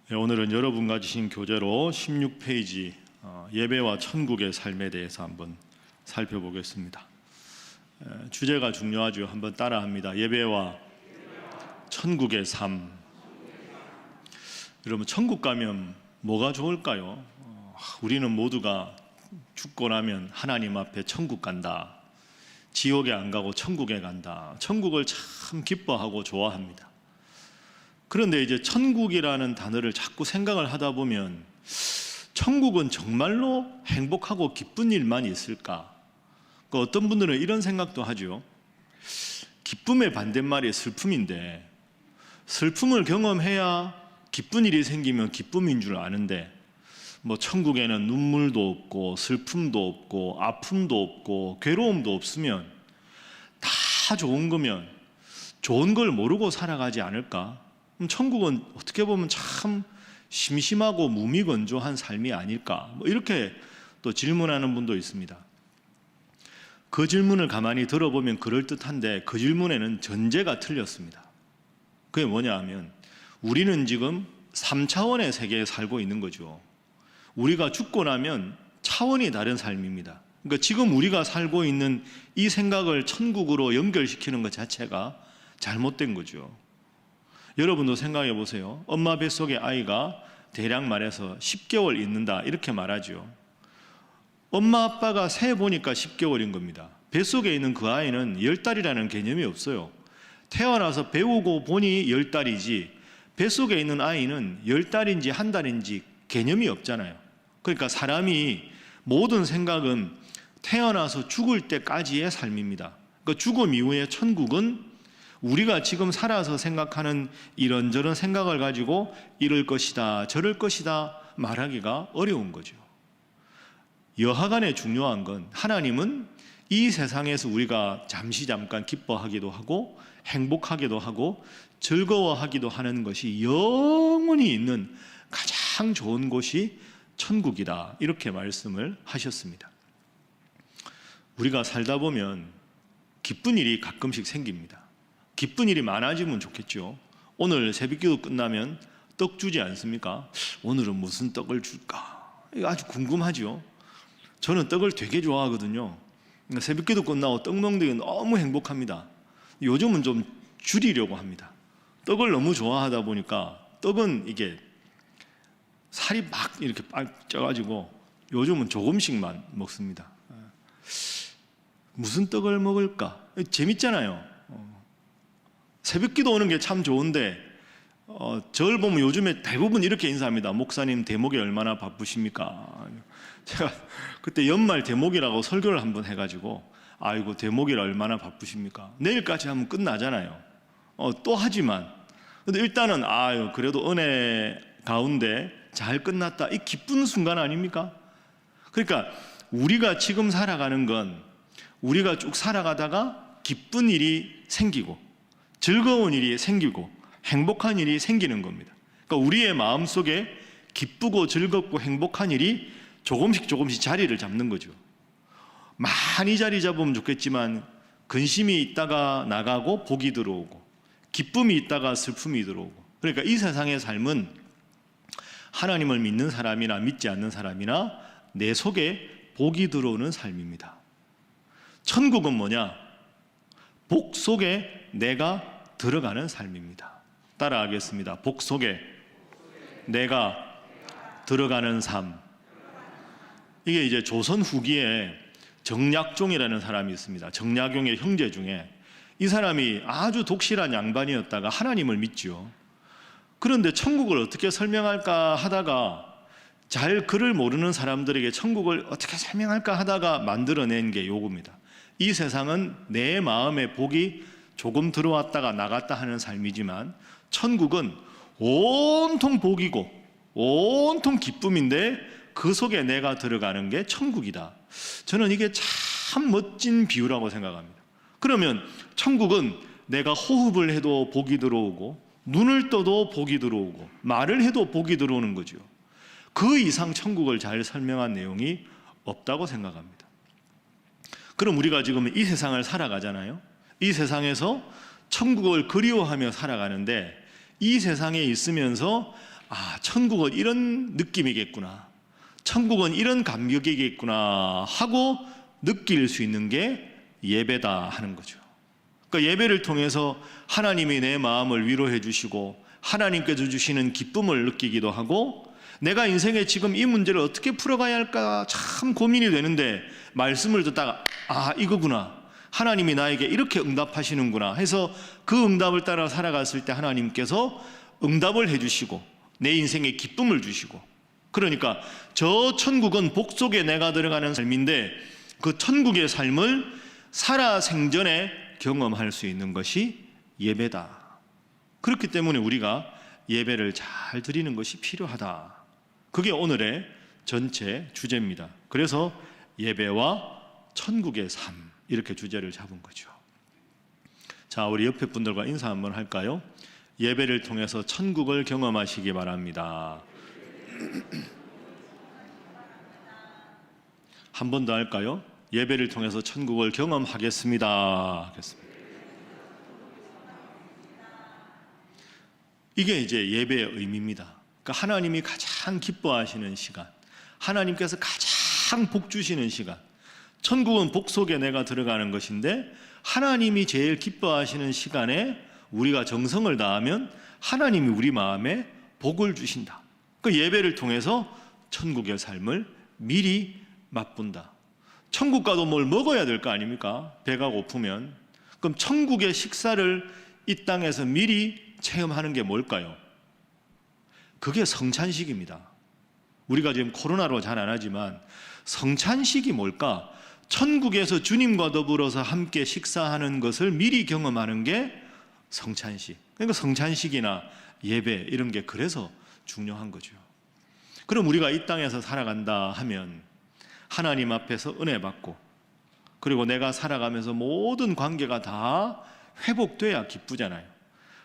오늘은 여러분과 주신 교재로 16페이지 예배와 천국의 삶에 대해서 한번 살펴보겠습니다. 주제가 중요하죠. 한번 따라합니다. 예배와 천국의 삶. 여러분, 천국 가면 뭐가 좋을까요? 우리는 모두가 죽고 나면 하나님 앞에 천국 간다, 지옥에 안 가고 천국에 간다, 천국을 참 기뻐하고 좋아합니다. 그런데 이제 천국이라는 단어를 자꾸 생각을 하다 보면 천국은 정말로 행복하고 기쁜 일만 있을까? 어떤 분들은 이런 생각도 하죠. 기쁨의 반대말이 슬픔인데, 슬픔을 경험해야 기쁜 일이 생기면 기쁨인 줄 아는데, 천국에는 눈물도 없고 슬픔도 없고 아픔도 없고 괴로움도 없으면 다 좋은 거면 좋은 걸 모르고 살아가지 않을까? 천국은 어떻게 보면 참 심심하고 무미건조한 삶이 아닐까? 이렇게 또 질문하는 분도 있습니다. 그 질문을 가만히 들어보면 그럴듯한데 그 질문에는 전제가 틀렸습니다. 그게 뭐냐 하면 우리는 지금 3차원의 세계에 살고 있는 거죠. 우리가 죽고 나면 차원이 다른 삶입니다. 그러니까 지금 우리가 살고 있는 이 생각을 천국으로 연결시키는 것 자체가 잘못된 거죠. 여러분도 생각해 보세요. 엄마 뱃속의 아이가 대략 말해서 10개월 있는다 이렇게 말하죠. 엄마 아빠가 세 보니까 10개월인 겁니다. 뱃속에 있는 그 아이는 10달이라는 개념이 없어요. 태어나서 배우고 보니 10달이지 뱃속에 있는 아이는 10달인지 한 달인지 개념이 없잖아요. 그러니까 사람이 모든 생각은 태어나서 죽을 때까지의 삶입니다. 그러니까 죽음 이후의 천국은 우리가 지금 살아서 생각하는 이런저런 생각을 가지고 이럴 것이다 저럴 것이다 말하기가 어려운 거죠. 여하간에 중요한 건 하나님은 이 세상에서 우리가 잠깐 기뻐하기도 하고 행복하기도 하고 즐거워하기도 하는 것이 영원히 있는 가장 좋은 곳이 천국이다 이렇게 말씀을 하셨습니다. 우리가 살다 보면 기쁜 일이 가끔씩 생깁니다. 기쁜 일이 많아지면 좋겠죠. 오늘 새벽기도 끝나면 떡 주지 않습니까? 오늘은 무슨 떡을 줄까? 이거 아주 궁금하죠. 저는 떡을 되게 좋아하거든요. 새벽기도 끝나고 떡 먹는 게 너무 행복합니다. 요즘은 좀 줄이려고 합니다. 떡을 너무 좋아하다 보니까 떡은 이게 살이 막 이렇게 쪄가지고 요즘은 조금씩만 먹습니다. 무슨 떡을 먹을까? 재밌잖아요. 새벽기도 오는 게 참 좋은데 저를 보면 요즘에 대부분 이렇게 인사합니다. 목사님 대목이 얼마나 바쁘십니까? 제가 그때 연말 대목이라고 설교를 한번 해가지고 아이고 대목이라 얼마나 바쁘십니까? 내일까지 하면 끝나잖아요. 또 하지만 근데 일단은 그래도 은혜 가운데 잘 끝났다 이 기쁜 순간 아닙니까? 그러니까 우리가 지금 살아가는 건 우리가 쭉 살아가다가 기쁜 일이 생기고 즐거운 일이 생기고 행복한 일이 생기는 겁니다. 그러니까 우리의 마음속에 기쁘고 즐겁고 행복한 일이 조금씩 자리를 잡는 거죠. 많이 자리 잡으면 좋겠지만 근심이 있다가 나가고 복이 들어오고 기쁨이 있다가 슬픔이 들어오고, 그러니까 이 세상의 삶은 하나님을 믿는 사람이나 믿지 않는 사람이나 내 속에 복이 들어오는 삶입니다. 천국은 뭐냐? 복 속에 내가 들어가는 삶입니다. 따라하겠습니다. 복 속에 내가 들어가는 삶. 이게 이제 조선 후기에 정약종이라는 사람이 있습니다. 정약용의 형제 중에 이 사람이 아주 독실한 양반이었다가 하나님을 믿죠. 그런데 천국을 어떻게 설명할까 하다가 잘 글을 모르는 사람들에게 천국을 어떻게 설명할까 하다가 만들어낸 게 요겁니다. 이 세상은 내 마음에 복이 조금 들어왔다가 나갔다 하는 삶이지만 천국은 온통 복이고 온통 기쁨인데 그 속에 내가 들어가는 게 천국이다. 저는 이게 참 멋진 비유라고 생각합니다. 그러면 천국은 내가 호흡을 해도 복이 들어오고 눈을 떠도 복이 들어오고 말을 해도 복이 들어오는 거죠. 그 이상 천국을 잘 설명한 내용이 없다고 생각합니다. 그럼 우리가 지금 이 세상을 살아가잖아요. 이 세상에서 천국을 그리워하며 살아가는데 이 세상에 있으면서 천국은 이런 느낌이겠구나, 천국은 이런 감격이겠구나 하고 느낄 수 있는 게 예배다 하는 거죠. 그러니까 예배를 통해서 하나님이 내 마음을 위로해 주시고 하나님께서 주시는 기쁨을 느끼기도 하고, 내가 인생에 지금 이 문제를 어떻게 풀어가야 할까 참 고민이 되는데 말씀을 듣다가 이거구나, 하나님이 나에게 이렇게 응답하시는구나 해서 그 응답을 따라 살아갔을 때 하나님께서 응답을 해주시고 내 인생에 기쁨을 주시고, 그러니까 저 천국은 복 속에 내가 들어가는 삶인데 그 천국의 삶을 살아생전에 경험할 수 있는 것이 예배다. 그렇기 때문에 우리가 예배를 잘 드리는 것이 필요하다. 그게 오늘의 전체 주제입니다. 그래서 예배와 천국의 삶, 이렇게 주제를 잡은 거죠. 자, 우리 옆에 분들과 인사 한번 할까요? 예배를 통해서 천국을 경험하시기 바랍니다. 한 번 더 할까요? 예배를 통해서 천국을 경험하겠습니다. 하겠습니다. 이게 이제 예배의 의미입니다. 그러니까 하나님이 가장 기뻐하시는 시간, 하나님께서 가장 복 주시는 시간, 천국은 복 속에 내가 들어가는 것인데 하나님이 제일 기뻐하시는 시간에 우리가 정성을 다하면 하나님이 우리 마음에 복을 주신다. 그 예배를 통해서 천국의 삶을 미리 맛본다. 천국 가도 뭘 먹어야 될 거 아닙니까? 배가 고프면. 그럼 천국의 식사를 이 땅에서 미리 체험하는 게 뭘까요? 그게 성찬식입니다. 우리가 지금 코로나로 잘 안 하지만 성찬식이 뭘까? 천국에서 주님과 더불어서 함께 식사하는 것을 미리 경험하는 게 성찬식. 그러니까 성찬식이나 예배 이런 게 그래서 중요한 거죠. 그럼 우리가 이 땅에서 살아간다 하면 하나님 앞에서 은혜 받고, 그리고 내가 살아가면서 모든 관계가 다 회복돼야 기쁘잖아요.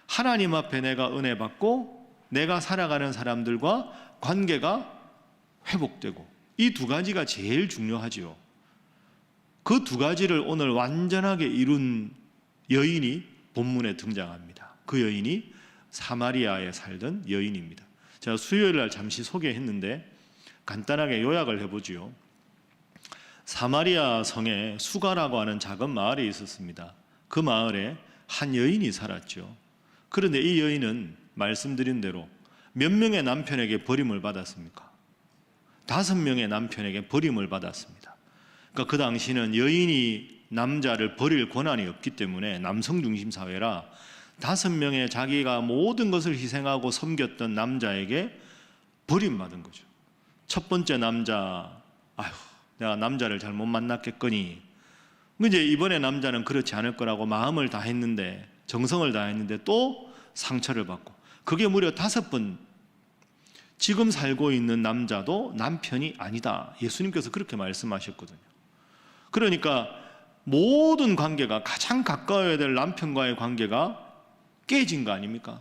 하나님 앞에 내가 은혜 받고 내가 살아가는 사람들과 관계가 회복되고, 이 두 가지가 제일 중요하지요. 그 두 가지를 오늘 완전하게 이룬 여인이 본문에 등장합니다. 그 여인이 사마리아에 살던 여인입니다. 제가 수요일 날 잠시 소개했는데 간단하게 요약을 해보지요. 사마리아 성에 수가라고 하는 작은 마을이 있었습니다. 그 마을에 한 여인이 살았죠. 그런데 이 여인은 말씀드린 대로 몇 명의 남편에게 버림을 받았습니까? 5명의 남편에게 버림을 받았습니다. 그러니까 그 당시는 여인이 남자를 버릴 권한이 없기 때문에 남성 중심 사회라 5명의 자기가 모든 것을 희생하고 섬겼던 남자에게 버림받은 거죠. 첫 번째 남자, 내가 남자를 잘못 만났겠거니. 이제 이번에 남자는 그렇지 않을 거라고 마음을 다했는데, 정성을 다했는데 또 상처를 받고, 그게 무려 5번. 지금 살고 있는 남자도 남편이 아니다. 예수님께서 그렇게 말씀하셨거든요. 그러니까 모든 관계가, 가장 가까워야 될 남편과의 관계가 깨진 거 아닙니까?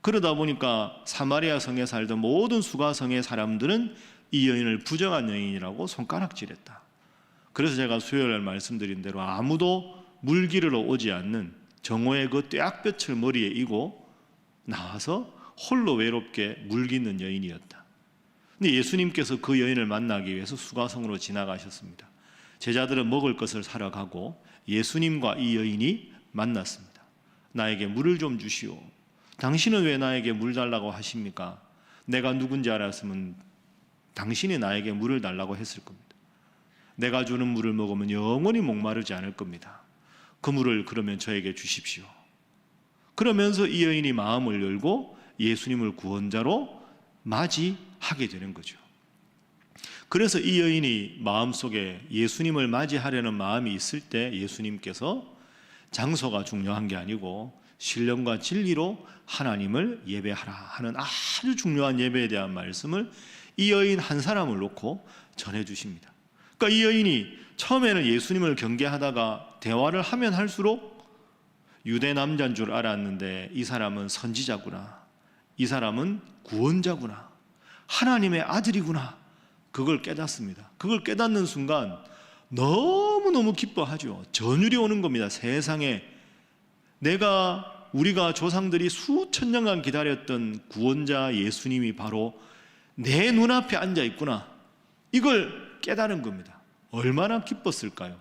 그러다 보니까 사마리아 성에 살던 모든 수가성의 사람들은 이 여인을 부정한 여인이라고 손가락질했다. 그래서 제가 수요일에 말씀드린 대로 아무도 물 기르러 오지 않는 정오의 그 뙤약볕을 머리에 이고 나와서 홀로 외롭게 물 깃는 여인이었다. 근데 예수님께서 그 여인을 만나기 위해서 수가성으로 지나가셨습니다. 제자들은 먹을 것을 사러 가고 예수님과 이 여인이 만났습니다. 나에게 물을 좀 주시오. 당신은 왜 나에게 물 달라고 하십니까? 내가 누군지 알았으면 당신이 나에게 물을 달라고 했을 겁니다. 내가 주는 물을 먹으면 영원히 목마르지 않을 겁니다. 그 물을 그러면 저에게 주십시오. 그러면서 이 여인이 마음을 열고 예수님을 구원자로 맞이하게 되는 거죠. 그래서 이 여인이 마음속에 예수님을 맞이하려는 마음이 있을 때 예수님께서 장소가 중요한 게 아니고 신령과 진리로 하나님을 예배하라 하는 아주 중요한 예배에 대한 말씀을 이 여인 한 사람을 놓고 전해주십니다. 그러니까 이 여인이 처음에는 예수님을 경계하다가 대화를 하면 할수록 유대 남자인 줄 알았는데 이 사람은 선지자구나, 이 사람은 구원자구나, 하나님의 아들이구나, 그걸 깨닫습니다. 그걸 깨닫는 순간 너무너무 기뻐하죠. 전율이 오는 겁니다. 세상에 내가 우리가 조상들이 수천 년간 기다렸던 구원자 예수님이 바로 내 눈앞에 앉아 있구나, 이걸 깨달은 겁니다. 얼마나 기뻤을까요?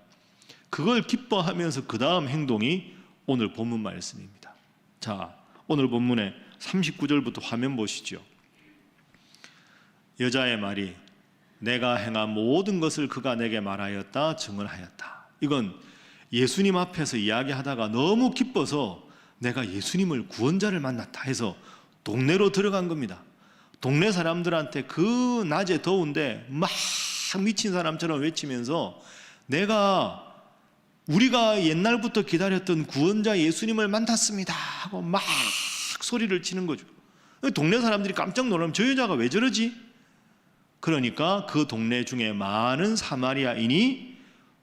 그걸 기뻐하면서 그 다음 행동이 오늘 본문 말씀입니다. 자, 오늘 본문의 39절부터 화면 보시죠. 여자의 말이 내가 행한 모든 것을 그가 내게 말하였다 증언하였다. 이건 예수님 앞에서 이야기하다가 너무 기뻐서 내가 예수님을 구원자를 만났다 해서 동네로 들어간 겁니다. 동네 사람들한테 그 낮에 더운데 막 미친 사람처럼 외치면서 우리가 옛날부터 기다렸던 구원자 예수님을 만났습니다 하고 막 소리를 치는 거죠. 동네 사람들이 깜짝 놀라면 저 여자가 왜 저러지? 그러니까 그 동네 중에 많은 사마리아인이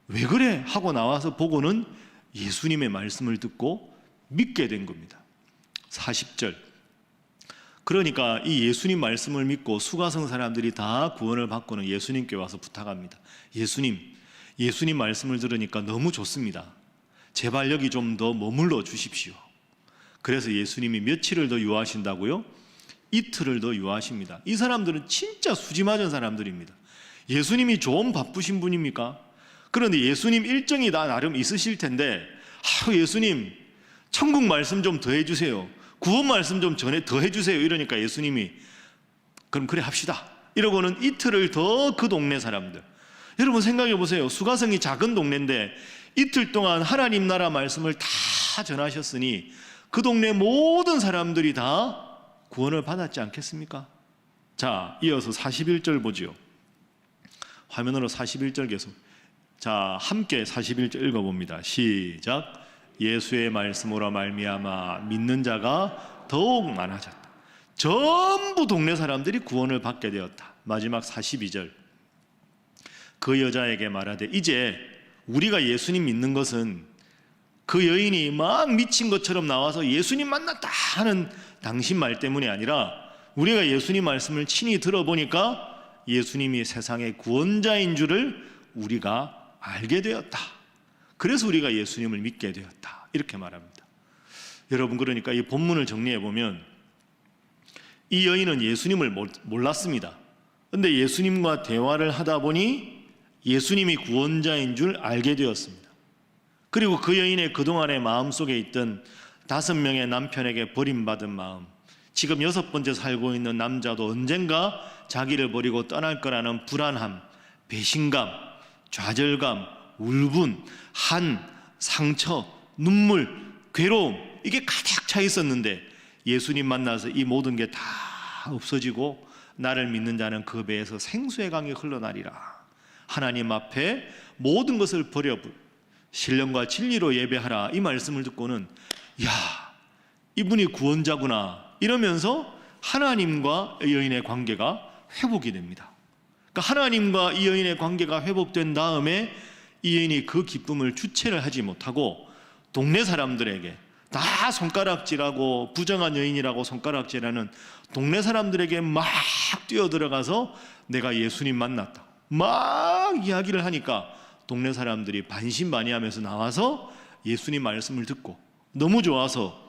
왜 그래? 하고 나와서 보고는 예수님의 말씀을 듣고 믿게 된 겁니다. 40절. 그러니까 이 예수님 말씀을 믿고 수가성 사람들이 다 구원을 받고는 예수님께 와서 부탁합니다. 예수님 말씀을 들으니까 너무 좋습니다. 제발 여기 좀 더 머물러 주십시오. 그래서 예수님이 며칠을 더 유하신다고요? 이틀을 더 유하십니다. 이 사람들은 진짜 수지 맞은 사람들입니다. 예수님이 좀 바쁘신 분입니까? 그런데 예수님 일정이 다 나름 있으실 텐데 예수님 천국 말씀 좀 더 해주세요, 구원 말씀 좀 더 해주세요 이러니까 예수님이 그럼 그래 합시다 이러고는 이틀을 더 그 동네 사람들, 여러분 생각해 보세요. 수가성이 작은 동네인데 이틀 동안 하나님 나라 말씀을 다 전하셨으니 그 동네 모든 사람들이 다 구원을 받았지 않겠습니까? 자, 이어서 41절 보지요. 화면으로 41절 계속. 자, 함께 41절 읽어봅니다. 시작. 예수의 말씀으로 말미암아 믿는 자가 더욱 많아졌다. 전부 동네 사람들이 구원을 받게 되었다. 마지막 42절. 그 여자에게 말하되 이제 우리가 예수님 믿는 것은 그 여인이 막 미친 것처럼 나와서 예수님 만났다 하는 당신 말 때문이 아니라 우리가 예수님 말씀을 친히 들어보니까 예수님이 세상의 구원자인 줄을 우리가 알게 되었다. 그래서 우리가 예수님을 믿게 되었다. 이렇게 말합니다. 여러분, 그러니까 이 본문을 정리해 보면 이 여인은 예수님을 몰랐습니다. 그런데 예수님과 대화를 하다 보니 예수님이 구원자인 줄 알게 되었습니다. 그리고 그 여인의 그동안의 마음속에 있던 5명의 남편에게 버림받은 마음, 지금 6번째 살고 있는 남자도 언젠가 자기를 버리고 떠날 거라는 불안함, 배신감, 좌절감, 울분, 한, 상처, 눈물, 괴로움, 이게 가득 차 있었는데 예수님 만나서 이 모든 게 다 없어지고 나를 믿는 자는 그 배에서 생수의 강이 흘러나리라. 하나님 앞에 모든 것을 버려 신령과 진리로 예배하라, 이 말씀을 듣고는 야, 이분이 구원자구나 이러면서 하나님과 이 여인의 관계가 회복이 됩니다. 그러니까 하나님과 이 여인의 관계가 회복된 다음에 이 여인이 그 기쁨을 주체를 하지 못하고 동네 사람들에게 다 손가락질하고 부정한 여인이라고 손가락질하는 동네 사람들에게 막 뛰어들어가서 내가 예수님 만났다 막 이야기를 하니까 동네 사람들이 반신반의하면서 나와서 예수님 말씀을 듣고 너무 좋아서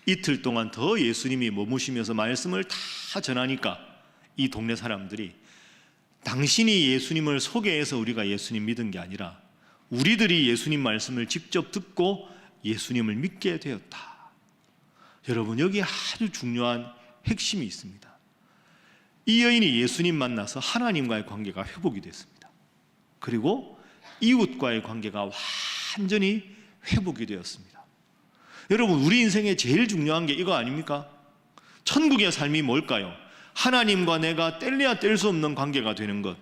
이틀 동안 더 예수님이 머무시면서 말씀을 다 전하니까 이 동네 사람들이 당신이 예수님을 소개해서 우리가 예수님 믿은 게 아니라 우리들이 예수님 말씀을 직접 듣고 예수님을 믿게 되었다. 여러분, 여기 아주 중요한 핵심이 있습니다. 이 여인이 예수님 만나서 하나님과의 관계가 회복이 됐습니다. 그리고 이웃과의 관계가 완전히 회복이 되었습니다. 여러분, 우리 인생에 제일 중요한 게 이거 아닙니까? 천국의 삶이 뭘까요? 하나님과 내가 뗄래야 뗄 수 없는 관계가 되는 것,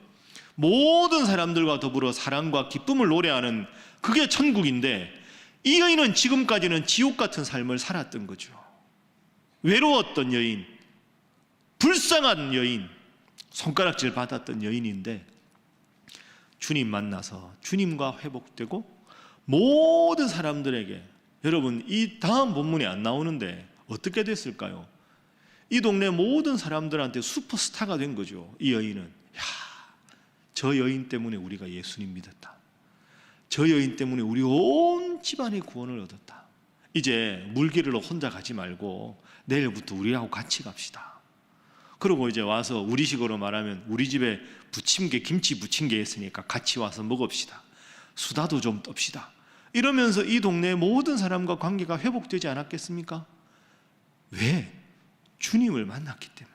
모든 사람들과 더불어 사랑과 기쁨을 노래하는 그게 천국인데 이 여인은 지금까지는 지옥 같은 삶을 살았던 거죠. 외로웠던 여인, 불쌍한 여인, 손가락질 받았던 여인인데 주님 만나서 주님과 회복되고 모든 사람들에게, 여러분 이 다음 본문이 안 나오는데 어떻게 됐을까요? 이 동네 모든 사람들한테 슈퍼스타가 된 거죠. 이 여인은, 야, 저 여인 때문에 우리가 예수님 믿었다. 저 여인 때문에 우리 온 집안의 구원을 얻었다. 이제 물길로 혼자 가지 말고 내일부터 우리하고 같이 갑시다. 그리고 이제 와서 우리식으로 말하면 우리 집에 부침개, 김치 부침개 있으니까 같이 와서 먹읍시다. 수다도 좀 떱시다. 이러면서 이 동네의 모든 사람과 관계가 회복되지 않았겠습니까? 왜? 주님을 만났기 때문에.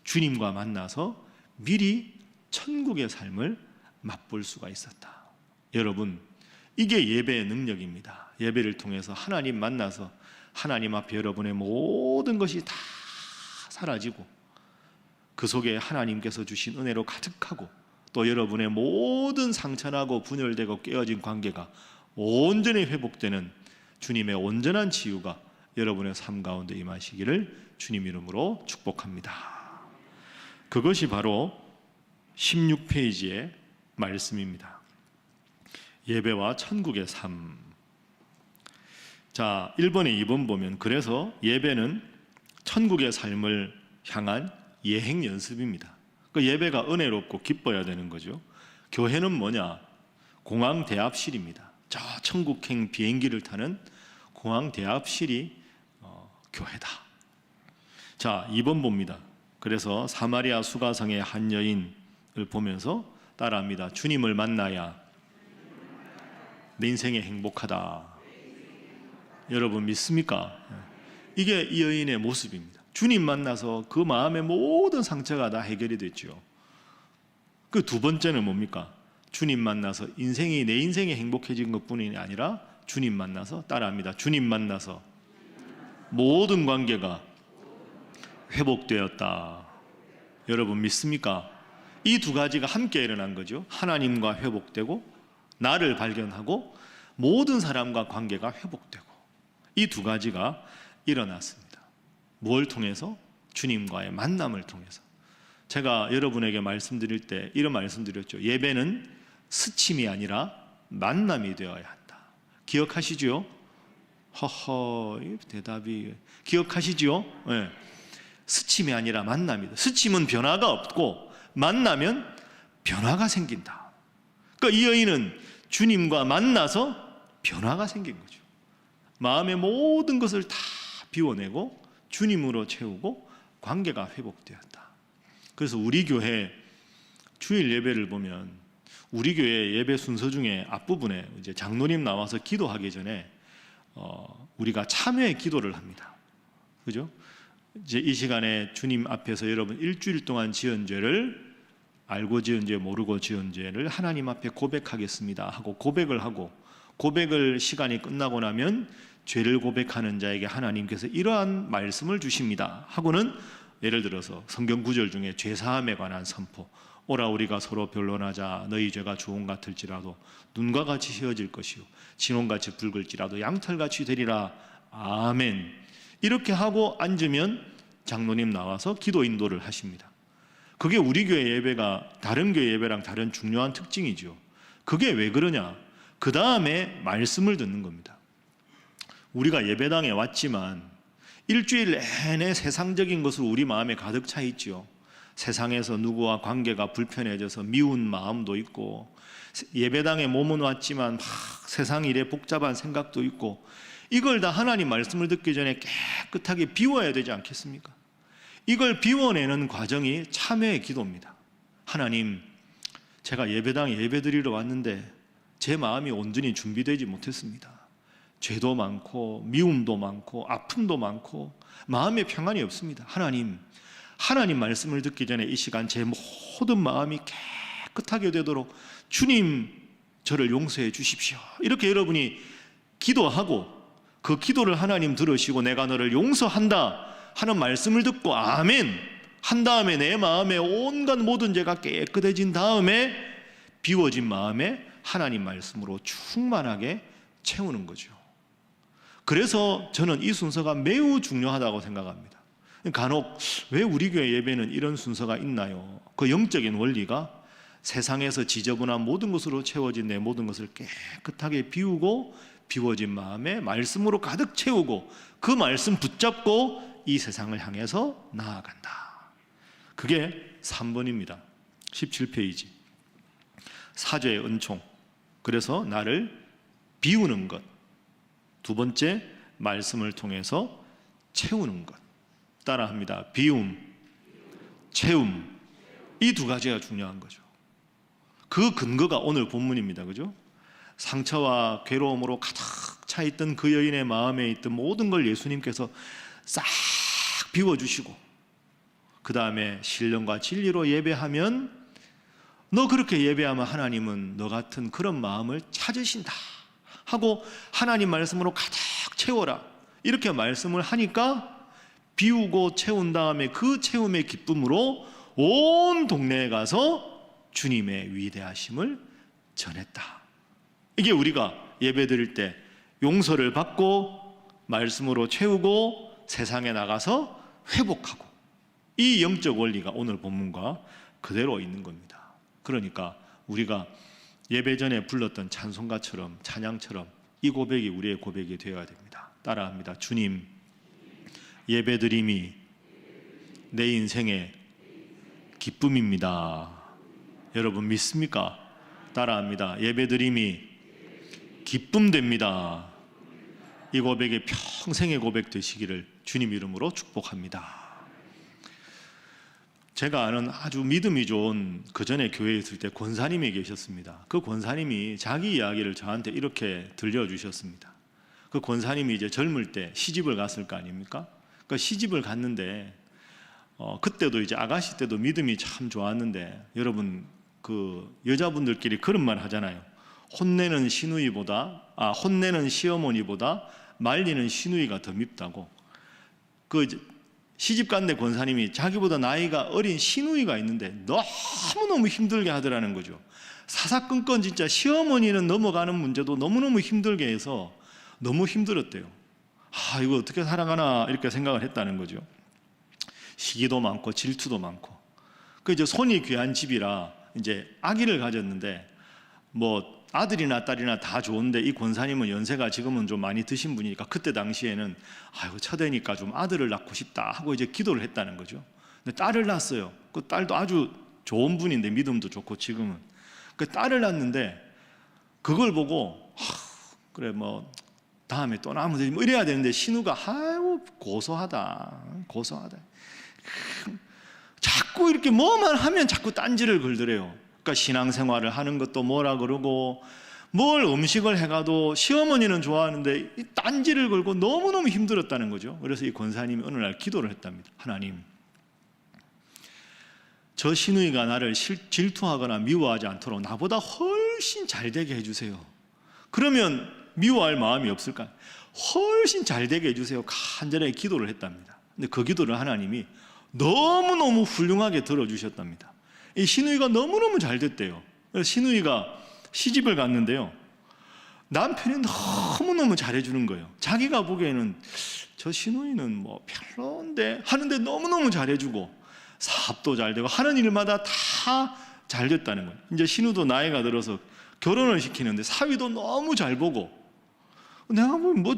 주님과 만나서 미리 천국의 삶을 맛볼 수가 있었다. 여러분, 이게 예배의 능력입니다. 예배를 통해서 하나님 만나서 하나님 앞에 여러분의 모든 것이 다 사라지고 그 속에 하나님께서 주신 은혜로 가득하고 또 여러분의 모든 상처나고 분열되고 깨어진 관계가 온전히 회복되는 주님의 온전한 치유가 여러분의 삶 가운데 임하시기를 주님 이름으로 축복합니다. 그것이 바로 16페이지의 말씀입니다. 예배와 천국의 삶. 자, 1번에 2번 보면 그래서 예배는 천국의 삶을 향한 예행 연습입니다. 그 예배가 은혜롭고 기뻐야 되는 거죠. 교회는 뭐냐? 공항 대합실입니다. 저 천국행 비행기를 타는 공항 대합실이 교회다. 자, 2번 봅니다. 그래서 사마리아 수가성의 한 여인을 보면서 따라합니다. 주님을 만나야 내 인생이 행복하다. 여러분 믿습니까? 이게 이 여인의 모습입니다. 주님 만나서 그 마음의 모든 상처가 다 해결이 됐죠. 그 두 번째는 뭡니까? 주님 만나서 내 인생이 행복해진 것뿐이 아니라 주님 만나서 따라합니다. 주님 만나서 모든 관계가 회복되었다. 여러분 믿습니까? 이 두 가지가 함께 일어난 거죠. 하나님과 회복되고 나를 발견하고 모든 사람과 관계가 회복되고 이 두 가지가 일어났습니다. 뭘 통해서? 주님과의 만남을 통해서. 제가 여러분에게 말씀드릴 때 이런 말씀드렸죠. 예배는 스침이 아니라 만남이 되어야 한다. 기억하시죠? 허허, 대답이 기억하시죠? 네. 스침이 아니라 만남이다. 스침은 변화가 없고 만나면 변화가 생긴다. 그러니까 이 여인은 주님과 만나서 변화가 생긴 거죠. 마음의 모든 것을 다 비워내고 주님으로 채우고 관계가 회복되었다. 그래서 우리 교회 주일 예배를 보면 우리 교회 예배 순서 중에 앞부분에 이제 장로님 나와서 기도하기 전에 우리가 참여의 기도를 합니다. 그죠? 이제 이 시간에 주님 앞에서 여러분 일주일 동안 지은 죄를 알고 지은 죄, 모르고 지은 죄를 하나님 앞에 고백하겠습니다 하고 고백을 하고 고백을 시간이 끝나고 나면 죄를 고백하는 자에게 하나님께서 이러한 말씀을 주십니다 하고는 예를 들어서 성경 구절 중에 죄사함에 관한 선포, 오라 우리가 서로 변론하자 너희 죄가 주홍 같을지라도 눈과 같이 휘어질 것이요 진홍같이 붉을지라도 양털같이 되리라 아멘. 이렇게 하고 앉으면 장로님 나와서 기도 인도를 하십니다. 그게 우리 교회 예배가 다른 교회 예배랑 다른 중요한 특징이죠. 그게 왜 그러냐? 그 다음에 말씀을 듣는 겁니다. 우리가 예배당에 왔지만 일주일 내내 세상적인 것으로 우리 마음에 가득 차 있죠. 세상에서 누구와 관계가 불편해져서 미운 마음도 있고 예배당에 몸은 왔지만 막 세상 일에 복잡한 생각도 있고 이걸 다 하나님 말씀을 듣기 전에 깨끗하게 비워야 되지 않겠습니까? 이걸 비워내는 과정이 참회의 기도입니다. 하나님, 제가 예배당에 예배드리러 왔는데 제 마음이 온전히 준비되지 못했습니다. 죄도 많고 미움도 많고 아픔도 많고 마음에 평안이 없습니다. 하나님 말씀을 듣기 전에 이 시간 제 모든 마음이 깨끗하게 되도록 주님 저를 용서해 주십시오. 이렇게 여러분이 기도하고 그 기도를 하나님 들으시고 내가 너를 용서한다 하는 말씀을 듣고 아멘 한 다음에 내 마음에 온갖 모든 죄가 깨끗해진 다음에 비워진 마음에 하나님 말씀으로 충만하게 채우는 거죠. 그래서 저는 이 순서가 매우 중요하다고 생각합니다. 간혹 왜 우리 교회 예배는 이런 순서가 있나요? 그 영적인 원리가 세상에서 지저분한 모든 것으로 채워진 내 모든 것을 깨끗하게 비우고 비워진 마음에 말씀으로 가득 채우고 그 말씀 붙잡고 이 세상을 향해서 나아간다. 그게 3번입니다. 17페이지. 사죄의 은총. 그래서 나를 비우는 것. 두 번째, 말씀을 통해서 채우는 것. 따라합니다. 비움, 채움. 이 두 가지가 중요한 거죠. 그 근거가 오늘 본문입니다. 그죠? 상처와 괴로움으로 가득 차 있던 그 여인의 마음에 있던 모든 걸 예수님께서 싹 비워주시고, 그 다음에 신령과 진리로 예배하면, 너 그렇게 예배하면 하나님은 너 같은 그런 마음을 찾으신다 하고 하나님 말씀으로 가득 채워라, 이렇게 말씀을 하니까 비우고 채운 다음에 그 채움의 기쁨으로 온 동네에 가서 주님의 위대하심을 전했다. 이게 우리가 예배 드릴 때 용서를 받고 말씀으로 채우고 세상에 나가서 회복하고, 이 영적 원리가 오늘 본문과 그대로 있는 겁니다. 그러니까 우리가 예배 전에 불렀던 찬송가처럼, 찬양처럼 이 고백이 우리의 고백이 되어야 됩니다. 따라합니다. 주님, 예배드림이 내 인생의 기쁨입니다. 여러분 믿습니까? 따라합니다. 예배드림이 기쁨됩니다. 이 고백이 평생의 고백 되시기를 주님 이름으로 축복합니다. 제가 아는 아주 믿음이 좋은, 그 전에 교회에 있을 때 권사님이 계셨습니다. 그 권사님이 자기 이야기를 저한테 이렇게 들려주셨습니다. 그 권사님이 이제 젊을 때 시집을 갔을 거 아닙니까? 그 시집을 갔는데 그때도 이제 아가씨 때도 믿음이 참 좋았는데, 여러분 그 여자분들끼리 그런 말 하잖아요. 혼내는 시어머니보다 말리는 시누이가 더 밉다고. 그 시집 간데 권사님이 자기보다 나이가 어린 시누이가 있는데 너무너무 힘들게 하더라는 거죠. 사사건건 진짜 시어머니는 넘어가는 문제도 너무너무 힘들게 해서 너무 힘들었대요. 이거 어떻게 살아가나 이렇게 생각을 했다는 거죠. 시기도 많고 질투도 많고. 그 이제 손이 귀한 집이라 이제 아기를 가졌는데, 뭐 아들이나 딸이나 다 좋은데 이 권사님은 연세가 지금은 좀 많이 드신 분이니까 그때 당시에는 처되니까 좀 아들을 낳고 싶다 하고 이제 기도를 했다는 거죠. 근데 딸을 낳았어요. 그 딸도 아주 좋은 분인데 믿음도 좋고 지금은. 그 딸을 낳았는데 그걸 보고 그래 뭐 다음에 또 낳으면 되지 뭐 이래야 되는데, 신우가 고소하다. 자꾸 이렇게 뭐만 하면 자꾸 딴지를 걸더래요. 그러니까 신앙생활을 하는 것도 뭐라 그러고, 뭘 음식을 해가도 시어머니는 좋아하는데 이 딴지를 걸고 너무너무 힘들었다는 거죠. 그래서 이 권사님이 어느 날 기도를 했답니다. 하나님, 저 시누이가 나를 질투하거나 미워하지 않도록 나보다 훨씬 잘 되게 해주세요. 그러면 미워할 마음이 없을까? 훨씬 잘 되게 해주세요. 간절하게 기도를 했답니다. 근데 그 기도를 하나님이 너무너무 훌륭하게 들어주셨답니다. 이 시누이가 너무너무 잘 됐대요. 그래서 시누이가 시집을 갔는데요, 남편이 너무너무 잘해주는 거예요. 자기가 보기에는 저 시누이는 뭐 별론데 하는데 너무너무 잘해주고, 사업도 잘 되고 하는 일마다 다 잘 됐다는 거예요. 이제 신우도 나이가 들어서 결혼을 시키는데 사위도 너무 잘 보고, 내가 뭐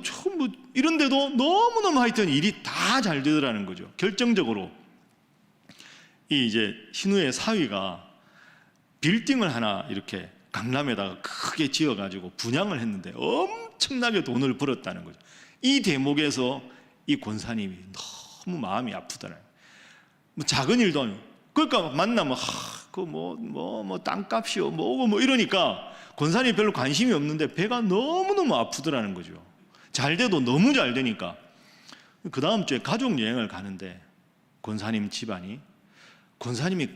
이런데도 너무너무 하여튼 일이 다 잘 되더라는 거죠. 결정적으로 이 이제 신우의 사위가 빌딩을 하나 이렇게 강남에다가 크게 지어가지고 분양을 했는데 엄청나게 돈을 벌었다는 거죠. 이 대목에서 이 권사님이 너무 마음이 아프더라고요. 뭐 작은 일도 아니고, 그러니까 만나면 땅값이요 뭐 이러니까 권사님이 별로 관심이 없는데 배가 너무너무 아프더라는 거죠. 잘 돼도 너무 잘 되니까. 그 다음 주에 가족 여행을 가는데 권사님 집안이, 권사님이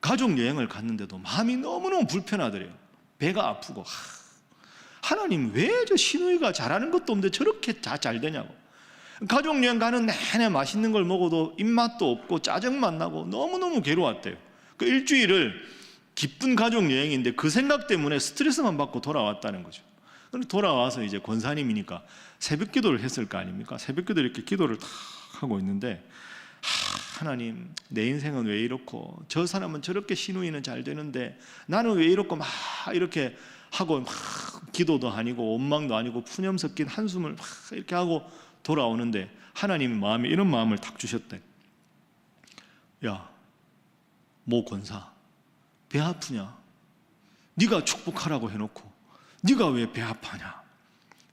가족 여행을 갔는데도 마음이 너무너무 불편하더래요. 배가 아프고, 하나님 왜 저 시누이가 잘하는 것도 없는데 저렇게 잘 되냐고. 가족 여행 가는 내내 맛있는 걸 먹어도 입맛도 없고 짜증만 나고 너무너무 괴로웠대요. 그 일주일을 기쁜 가족 여행인데 그 생각 때문에 스트레스만 받고 돌아왔다는 거죠. 그런데 돌아와서 이제 권사님이니까 새벽 기도를 했을 거 아닙니까? 새벽 기도 이렇게 기도를 탁 하고 있는데, 하나님 내 인생은 왜 이렇고, 저 사람은 저렇게 시누이는 잘 되는데 나는 왜 이렇고, 막 이렇게 하고 막 기도도 아니고 원망도 아니고 푸념 섞인 한숨을 막 이렇게 하고 돌아오는데, 하나님의 마음에 이런 마음을 탁 주셨대. 야, 모 권사, 배 아프냐? 네가 축복하라고 해놓고 네가 왜 배 아파냐?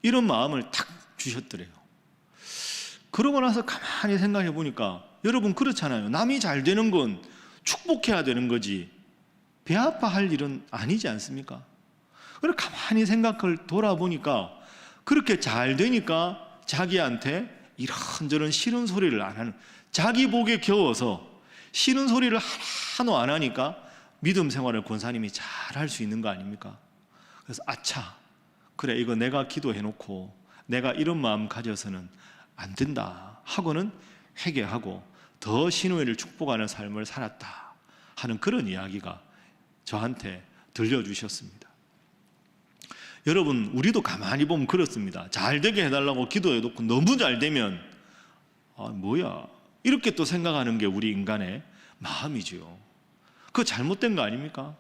이런 마음을 탁 주셨더래요. 그러고 나서 가만히 생각해 보니까 여러분 그렇잖아요. 남이 잘 되는 건 축복해야 되는 거지 배 아파할 일은 아니지 않습니까? 그래 가만히 생각을 돌아보니까 그렇게 잘 되니까 자기한테 이런저런 싫은 소리를 안 하는, 자기 복에 겨워서 싫은 소리를 하나도 안 하니까 믿음 생활을 권사님이 잘 할 수 있는 거 아닙니까? 그래서 아차, 그래 이거 내가 기도해놓고 내가 이런 마음 가져서는 안 된다 하고는 회개하고 더 신우이를 축복하는 삶을 살았다 하는 그런 이야기가 저한테 들려주셨습니다. 여러분 우리도 가만히 보면 그렇습니다. 잘 되게 해달라고 기도해놓고 너무 잘 되면 뭐야 이렇게 또 생각하는 게 우리 인간의 마음이지요. 그거 잘못된 거 아닙니까?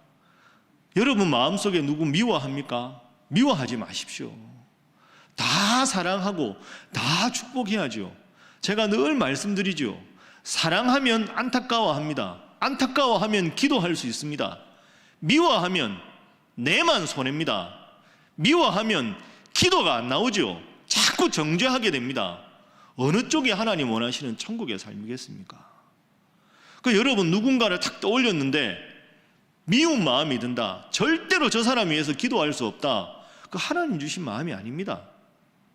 여러분 마음속에 누구 미워합니까? 미워하지 마십시오. 다 사랑하고 다 축복해야죠. 제가 늘 말씀드리죠. 사랑하면 안타까워합니다. 안타까워하면 기도할 수 있습니다. 미워하면 내만 손해입니다. 미워하면 기도가 안 나오죠. 자꾸 정죄하게 됩니다. 어느 쪽이 하나님 원하시는 천국의 삶이겠습니까? 여러분 누군가를 탁 떠올렸는데 미운 마음이 든다. 절대로 저 사람 위해서 기도할 수 없다. 그 하나님 주신 마음이 아닙니다.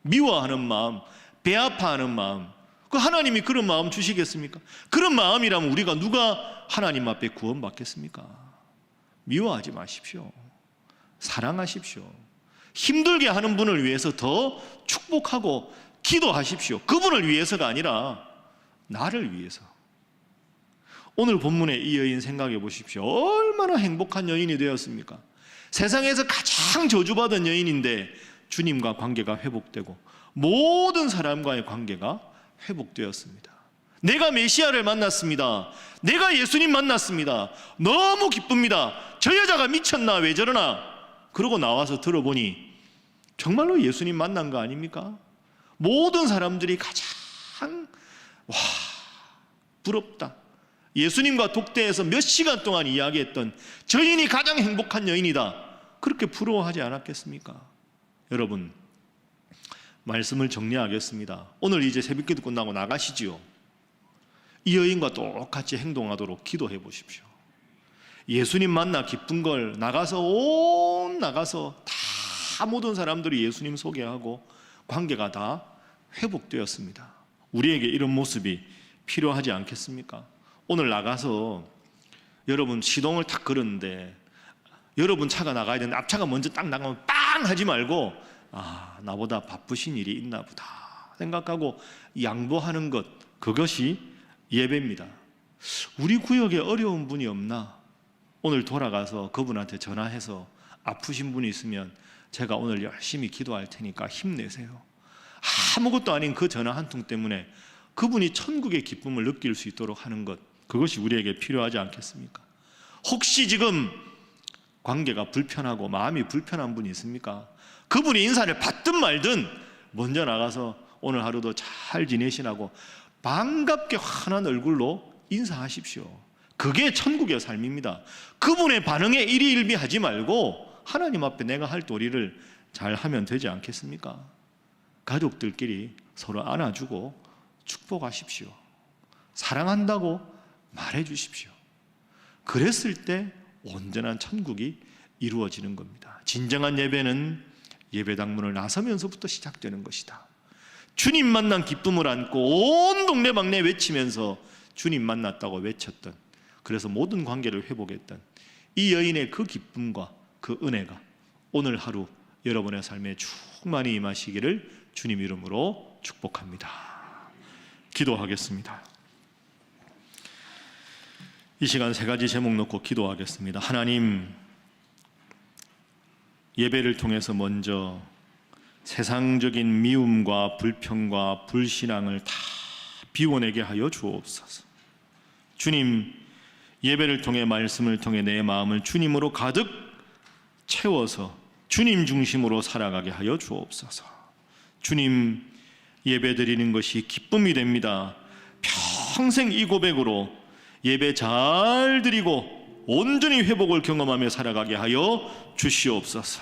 미워하는 마음, 배 아파하는 마음, 그 하나님이 그런 마음 주시겠습니까? 그런 마음이라면 우리가 누가 하나님 앞에 구원받겠습니까? 미워하지 마십시오. 사랑하십시오. 힘들게 하는 분을 위해서 더 축복하고 기도하십시오. 그분을 위해서가 아니라 나를 위해서. 오늘 본문의 이 여인 생각해 보십시오. 얼마나 행복한 여인이 되었습니까? 세상에서 가장 저주받은 여인인데 주님과 관계가 회복되고 모든 사람과의 관계가 회복되었습니다. 내가 메시아를 만났습니다. 내가 예수님 만났습니다. 너무 기쁩니다. 저 여자가 미쳤나 왜 저러나. 그러고 나와서 들어보니 정말로 예수님 만난 거 아닙니까? 모든 사람들이 가장 부럽다. 예수님과 독대에서 몇 시간 동안 이야기했던 저 여인이 가장 행복한 여인이다. 그렇게 부러워하지 않았겠습니까? 여러분 말씀을 정리하겠습니다. 오늘 이제 새벽기도 끝나고 나가시지요. 이 여인과 똑같이 행동하도록 기도해 보십시오. 예수님 만나 기쁜 걸 나가서 다 모든 사람들이 예수님 소개하고 관계가 다 회복되었습니다. 우리에게 이런 모습이 필요하지 않겠습니까? 오늘 나가서 여러분 시동을 탁 걸었는데 여러분 차가 나가야 되는데 앞차가 먼저 딱 나가면 빵 하지 말고 나보다 바쁘신 일이 있나 보다 생각하고 양보하는 것, 그것이 예배입니다. 우리 구역에 어려운 분이 없나? 오늘 돌아가서 그분한테 전화해서 아프신 분이 있으면 제가 오늘 열심히 기도할 테니까 힘내세요. 아무것도 아닌 그 전화 한 통 때문에 그분이 천국의 기쁨을 느낄 수 있도록 하는 것, 그것이 우리에게 필요하지 않겠습니까? 혹시 지금 관계가 불편하고 마음이 불편한 분이 있습니까? 그분이 인사를 받든 말든 먼저 나가서 오늘 하루도 잘 지내시라고 반갑게 환한 얼굴로 인사하십시오. 그게 천국의 삶입니다. 그분의 반응에 일희일비하지 말고 하나님 앞에 내가 할 도리를 잘 하면 되지 않겠습니까? 가족들끼리 서로 안아주고 축복하십시오. 사랑한다고 말해주십시오. 그랬을 때 온전한 천국이 이루어지는 겁니다. 진정한 예배는 예배당문을 나서면서부터 시작되는 것이다. 주님 만난 기쁨을 안고 온 동네방네 외치면서 주님 만났다고 외쳤던, 그래서 모든 관계를 회복했던 이 여인의 그 기쁨과 그 은혜가 오늘 하루 여러분의 삶에 충만히 임하시기를 주님 이름으로 축복합니다. 기도하겠습니다. 이 시간 세 가지 제목 놓고 기도하겠습니다. 하나님, 예배를 통해서 먼저 세상적인 미움과 불평과 불신앙을 다 비워내게 하여 주옵소서. 주님, 예배를 통해 말씀을 통해 내 마음을 주님으로 가득 채워서 주님 중심으로 살아가게 하여 주옵소서. 주님, 예배 드리는 것이 기쁨이 됩니다. 평생 이 고백으로 예배 잘 드리고 온전히 회복을 경험하며 살아가게 하여 주시옵소서.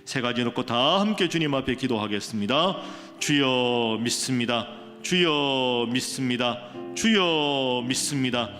세 가지 놓고 다 함께 주님 앞에 기도하겠습니다. 주여 믿습니다. 주여 믿습니다. 주여 믿습니다.